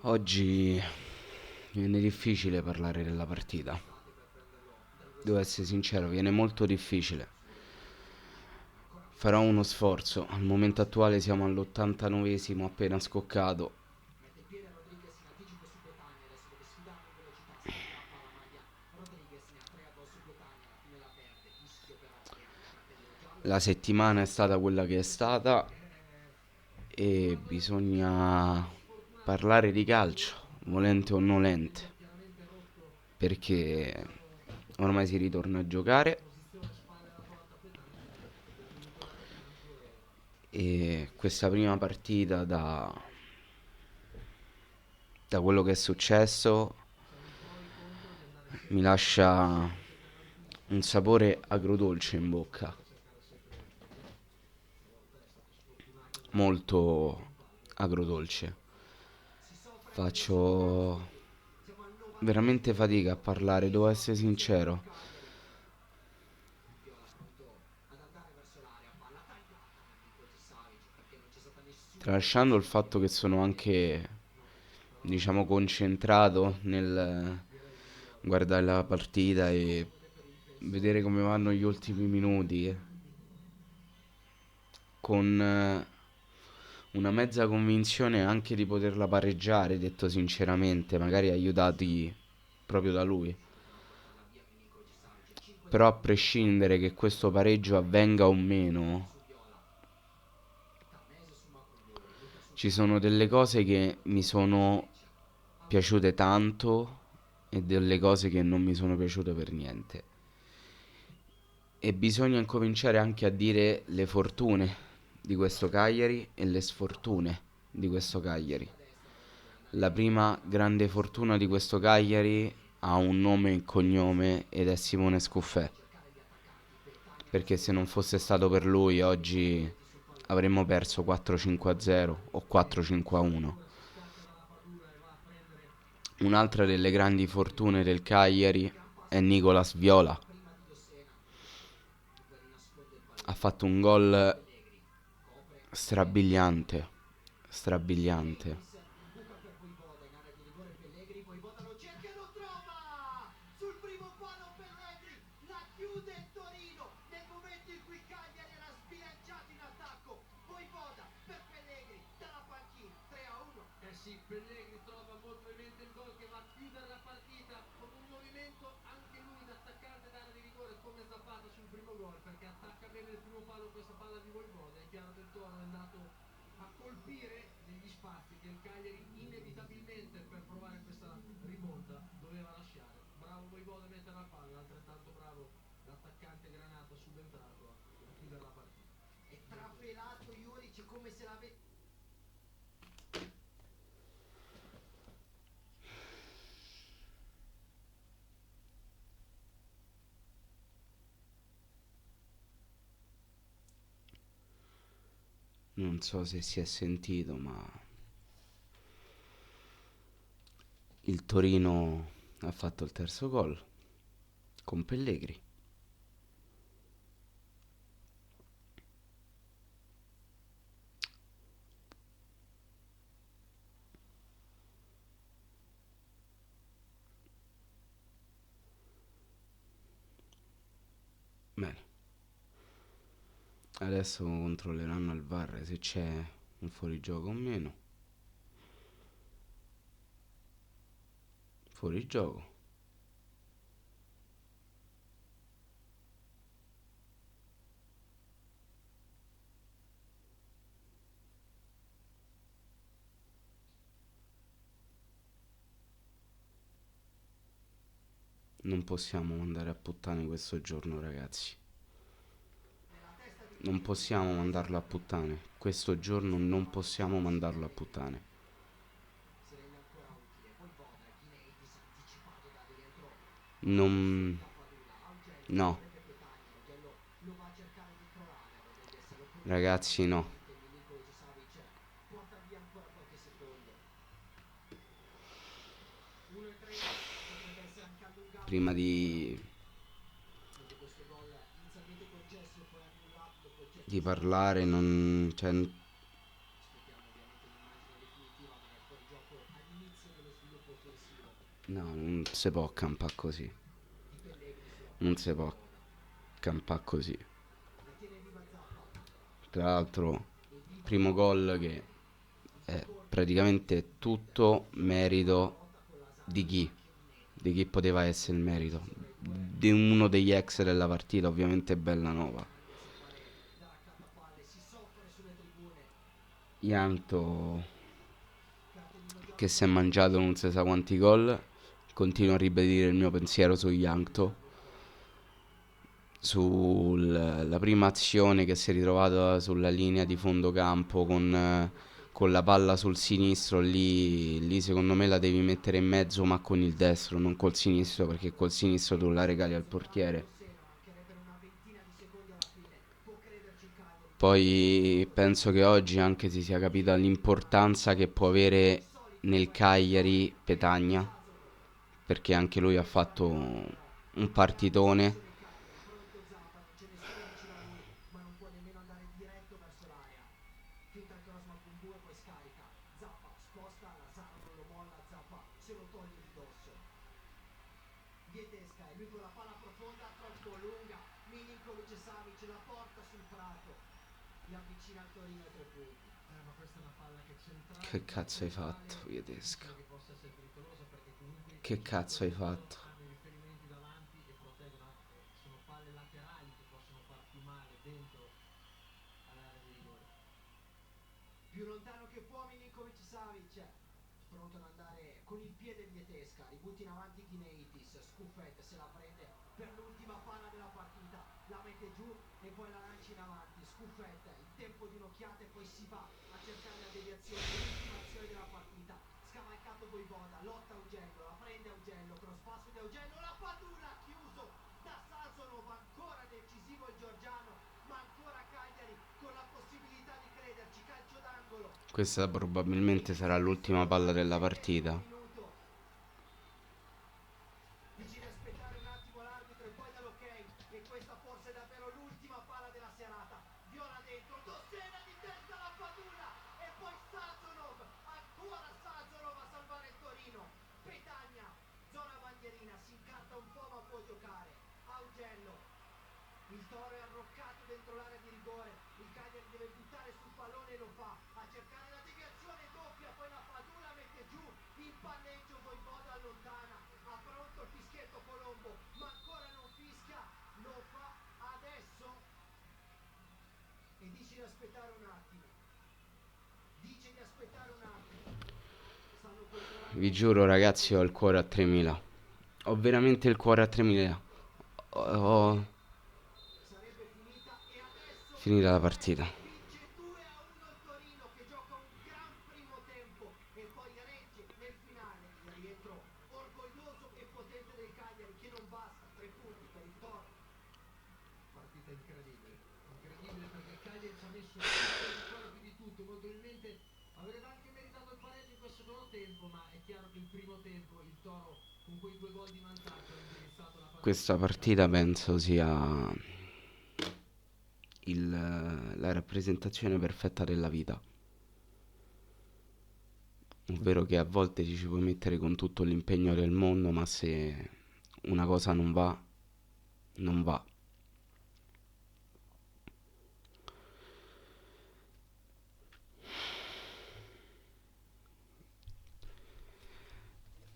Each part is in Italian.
Oggi mi viene difficile parlare della partita. Devo essere sincero, viene molto difficile. Farò uno sforzo. Al momento attuale siamo all'89esimo appena scoccato. La settimana è stata quella che è stata e bisogna parlare di calcio, volente o nolente, perché ormai si ritorna a giocare e questa prima partita da quello che è successo mi lascia un sapore agrodolce in bocca, molto agrodolce. Faccio veramente fatica a parlare, devo essere sincero. Tralasciando il fatto che sono anche, diciamo, concentrato nel guardare la partita e vedere come vanno gli ultimi minuti, con una mezza convinzione anche di poterla pareggiare, detto sinceramente, magari aiutati proprio da lui. Però a prescindere che questo pareggio avvenga o meno, ci sono delle cose che mi sono piaciute tanto e delle cose che non mi sono piaciute per niente. E bisogna incominciare anche a dire le fortune di questo Cagliari e le sfortune di questo Cagliari. La prima grande fortuna di questo Cagliari ha un nome e cognome ed è Simone Scuffè, perché se non fosse stato per lui oggi avremmo perso 4-5-0 o 4-5-1. Un'altra delle grandi fortune del Cagliari è Nicolas Viola. Ha fatto un gol strabiliante, strabiliante. Non so se si è sentito, ma il Torino ha fatto il terzo gol con Pellegri. Bene, adesso controlleranno al VAR se c'è un fuorigioco o meno. Fuorigioco. Non possiamo mandare a puttane questo giorno, ragazzi. Non possiamo mandarlo a puttane. Questo giorno non possiamo mandarlo a puttane. Non... No, ragazzi, no. Prima di parlare, non... Cioè, No, non si può campare così. Non si può campare così. Tra l'altro, primo gol che è praticamente tutto merito di chi? Di chi poteva essere il merito? Di uno degli ex della partita, ovviamente Bellanova. Ianto che si è mangiato non si sa quanti gol. Continuo a ribadire il mio pensiero su Ianto, sulla prima azione che si è ritrovata sulla linea di fondo campo con la palla sul sinistro. Lì secondo me la devi mettere in mezzo, ma con il destro, non col sinistro, perché col sinistro tu la regali al portiere. Poi penso che oggi anche si sia capita l'importanza che può avere nel Cagliari Petagna, perché anche lui ha fatto un partitone. Che cazzo hai fatto, Vietesca? Che cazzo hai fatto? Questa probabilmente sarà l'ultima palla della partita. Vi giuro ragazzi, ho il cuore a 3000. Ho veramente il cuore a 3000. Ho finita la partita. Questa partita penso sia la rappresentazione perfetta della vita. Ovvero che a volte ci puoi mettere con tutto l'impegno del mondo, ma se una cosa non va, non va.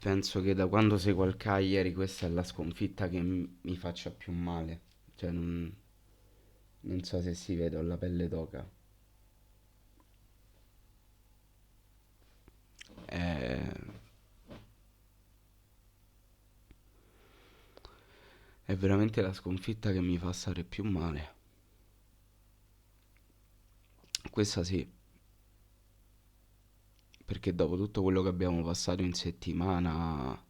Penso che da quando seguo il Cagliari questa è la sconfitta che mi faccia più male. Cioè, non so se si vede, ho la pelle d'oca. È, è veramente la sconfitta che mi fa stare più male. Questa sì, perché dopo tutto quello che abbiamo passato in settimana,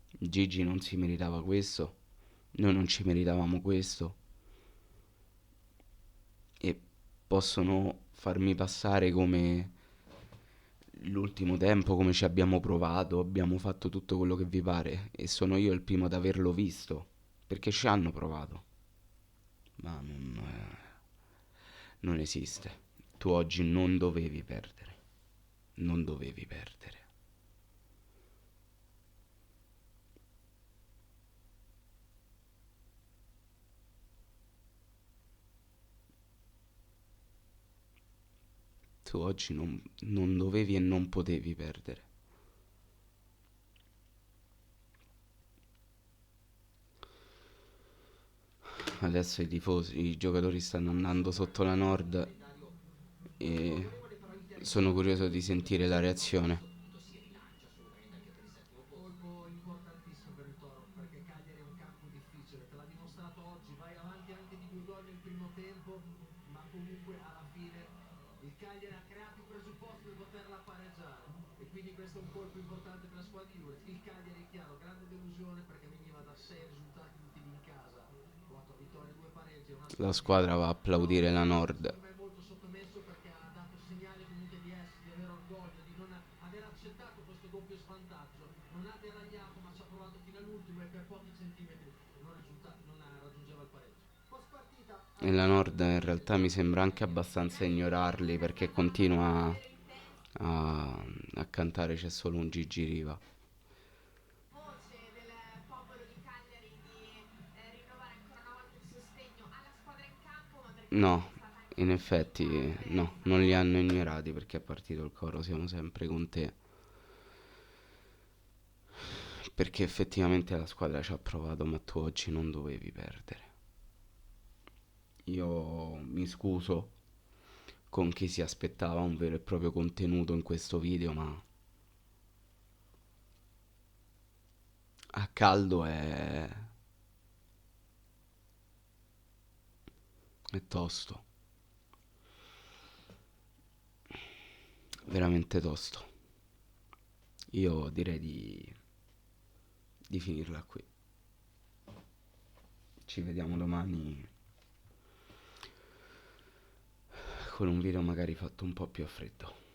Gigi non si meritava questo, noi non ci meritavamo questo e possono farmi passare come l'ultimo tempo, come ci abbiamo provato, abbiamo fatto tutto quello che vi pare e sono io il primo ad averlo visto, perché ci hanno provato, ma non esiste. Tu oggi non dovevi perdere, non dovevi perdere. Tu oggi non dovevi e non potevi perdere. Adesso i tifosi, i giocatori stanno andando sotto la Nord e sono curioso di sentire la reazione. La squadra va a applaudire la Nord. E la Nord in realtà mi sembra anche abbastanza ignorarli perché continua a cantare C'è solo un Gigi Riva. No, in effetti no, non li hanno ignorati perché è partito il coro Siamo sempre con te. Perché effettivamente la squadra ci ha provato, ma tu oggi non dovevi perdere. Io mi scuso con chi si aspettava un vero e proprio contenuto in questo video, ma a caldo è tosto, veramente tosto. Io direi di finirla qui. Ci vediamo domani con un video magari fatto un po' più a freddo.